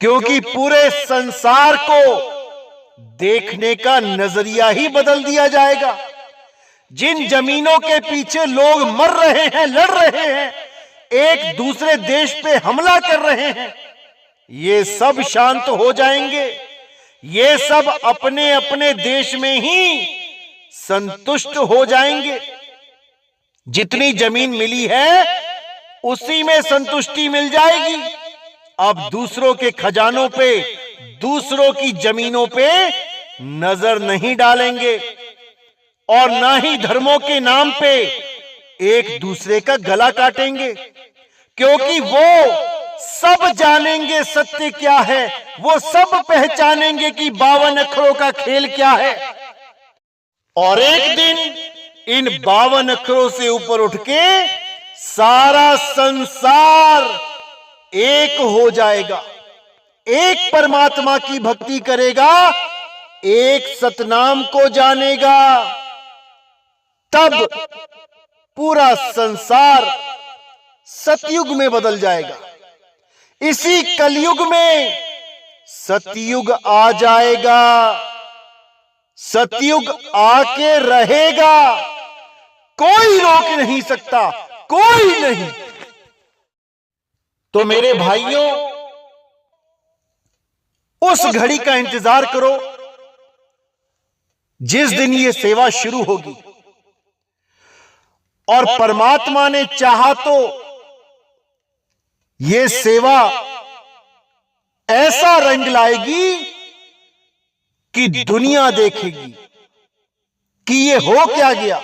क्योंकि पूरे संसार को देखने का नजरिया ही बदल दिया जाएगा। जिन जमीनों के पीछे लोग मर रहे हैं, लड़ रहे हैं, एक दूसरे देश पे हमला कर रहे हैं, ये सब शांत हो जाएंगे। ये सब अपने अपने देश में ही संतुष्ट हो जाएंगे। जितनी जमीन मिली है उसी में संतुष्टि मिल जाएगी। अब दूसरों के खजानों पे, दूसरों की जमीनों पे नजर नहीं डालेंगे और ना ही धर्मों के नाम पे एक दूसरे का गला काटेंगे, क्योंकि वो सब जानेंगे सत्य क्या है। वो सब पहचानेंगे कि 52 अक्षरों का खेल क्या है। और एक दिन इन 52 अक्षरों से ऊपर उठ के सारा संसार एक हो जाएगा, एक परमात्मा की भक्ति करेगा, एक सतनाम को जानेगा। तब पूरा संसार सतयुग में बदल जाएगा। इसी कलयुग में सतयुग आ जाएगा। सतयुग आके रहेगा, कोई रोक नहीं सकता, कोई नहीं। तो मेरे भाइयों, उस घड़ी का इंतजार करो जिस दिन ये सेवा शुरू होगी। और परमात्मा ने चाहा तो ये सेवा ऐसा रंग लाएगी कि दुनिया देखेगी कि ये हो क्या गया।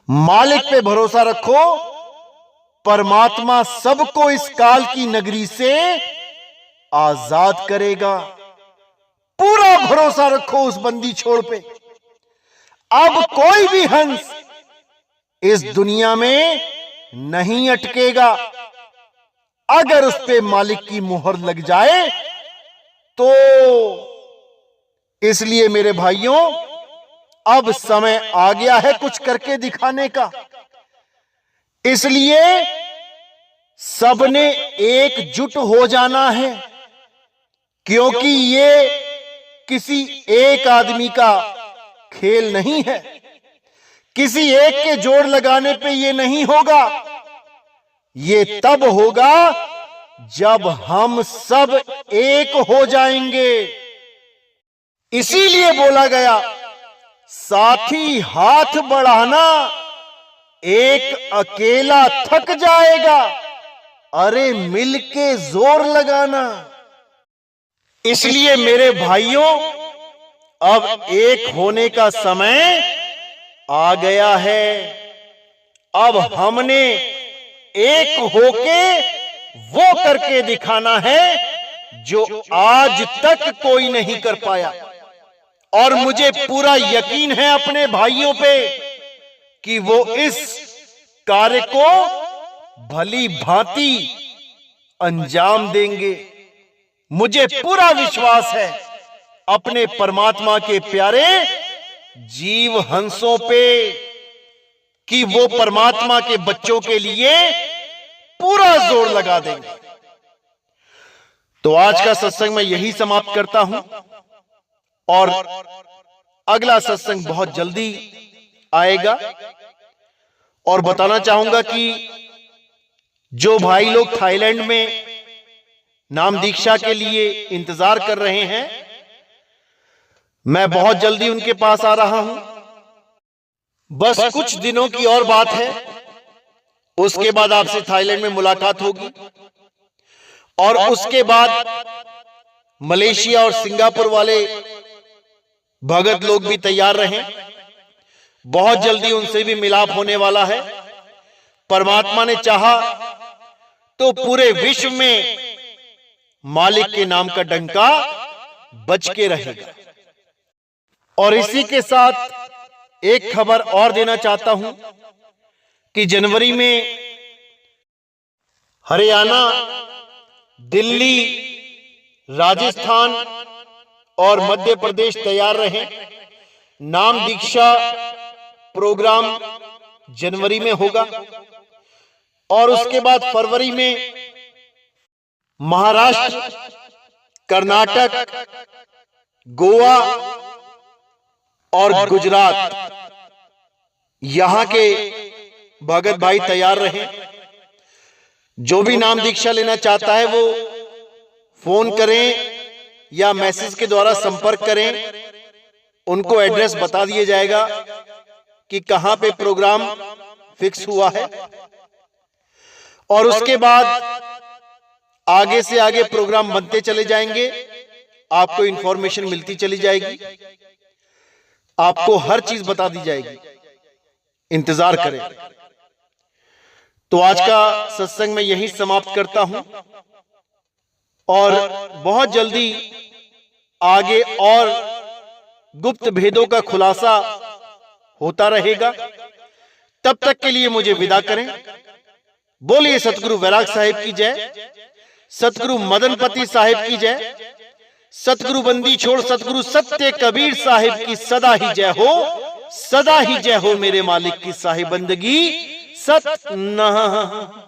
मालिक पे भरोसा रखो, परमात्मा सबको इस काल की नगरी से आजाद करेगा। पूरा भरोसा रखो उस बंदी छोड़ पे। अब कोई भी हंस इस दुनिया में नहीं अटकेगा। अगर उस पे मालिक की मुहर लग जाए तो। इसलिए मेरे भाइयों, अब समय आ गया है कुछ करके दिखाने का। इसलिए सबने एकजुट हो जाना है, क्योंकि ये किसी एक आदमी का खेल नहीं है। किसी एक के जोड़ लगाने पे ये नहीं होगा। ये तब होगा जब हम सब एक हो जाएंगे। इसीलिए बोला गया, साथी हाथ बढ़ाना, एक अकेला थक जाएगा, अरे मिलके जोर लगाना। इसलिए मेरे भाइयों, अब एक होने का समय आ गया है। अब हमने एक होके वो करके दिखाना है जो आज तक कोई नहीं कर पाया। और मुझे पूरा यकीन है अपने भाइयों पे कि वो इस कार्य को भली भांति अंजाम देंगे। मुझे पूरा विश्वास है अपने परमात्मा के प्यारे जीव हंसों पे कि वो परमात्मा के बच्चों के लिए पूरा जोर लगा देंगे। तो आज का सत्संग मैं यही समाप्त करता हूं और अगला सत्संग बहुत जल्दी आएगा। और बताना चाहूंगा कि जो भाई लोग थाईलैंड में नाम दीक्षा के लिए इंतजार कर रहे हैं, मैं बहुत जल्दी उनके पास आ रहा हूं। बस कुछ दिनों की और बात है, उसके बाद आपसे थाईलैंड में मुलाकात होगी। और उसके बाद मलेशिया और सिंगापुर वाले भगत लोग भी तैयार रहें, बहुत जल्दी उनसे भी मिलाप होने वाला है। परमात्मा ने चाहा तो पूरे विश्व में मालिक के नाम का डंका बज के रहेगा। और इसी के साथ एक खबर और देना चाहता हूं कि जनवरी में हरियाणा, दिल्ली, राजस्थान और मध्य प्रदेश तैयार रहे। नाम दीक्षा प्रोग्राम जनवरी में होगा और उसके बाद फरवरी में महाराष्ट्र, कर्नाटक, गोवा और गुजरात, यहां के भगत भाई तैयार रहे। जो भी नाम दीक्षा लेना चाहता है वो फोन करें या मैसेज के द्वारा संपर्क करें। उनको एड्रेस बता दिया जाएगा कि कहां पे प्रोग्राम फिक्स हुआ है और उसके बाद आगे से आगे प्रोग्राम बनते चले जाएंगे। आपको इंफॉर्मेशन मिलती चली जाएगी, आपको हर चीज बता दी जाएगी। इंतजार करें। तो आज का सत्संग मैं यहीं समाप्त करता हूं और बहुत जल्दी आगे और गुप्त भेदों का खुलासा होता रहेगा। तब तक के लिए मुझे विदा करें। बोलिए सतगुरु वैराग साहिब की जय, सतगुरु मदनपति साहिब की जय, सतगुरु बंदी छोड़ सतगुरु सत्य कबीर साहिब की सदा ही जय हो, सदा ही जय हो। मेरे मालिक की साहिब बंदगी सत न